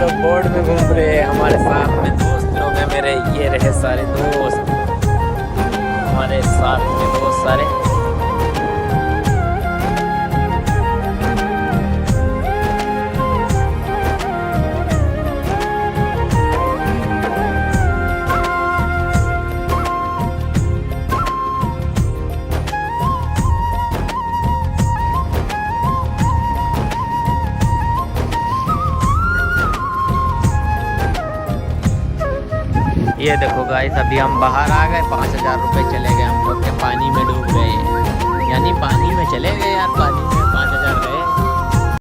लोग बोर्ड में घूम रहे हैं, हमारे साथ में दोस्त लोग हैं मेरे, ये रहे सारे दोस्त हमारे साथ में, दोस्त सारे। ये देखो गाइस, अभी हम बाहर आ गए, 5,000 रुपये चले गए हम लोग के, पानी में डूब गए, यानी पानी में चले गए यार, पानी में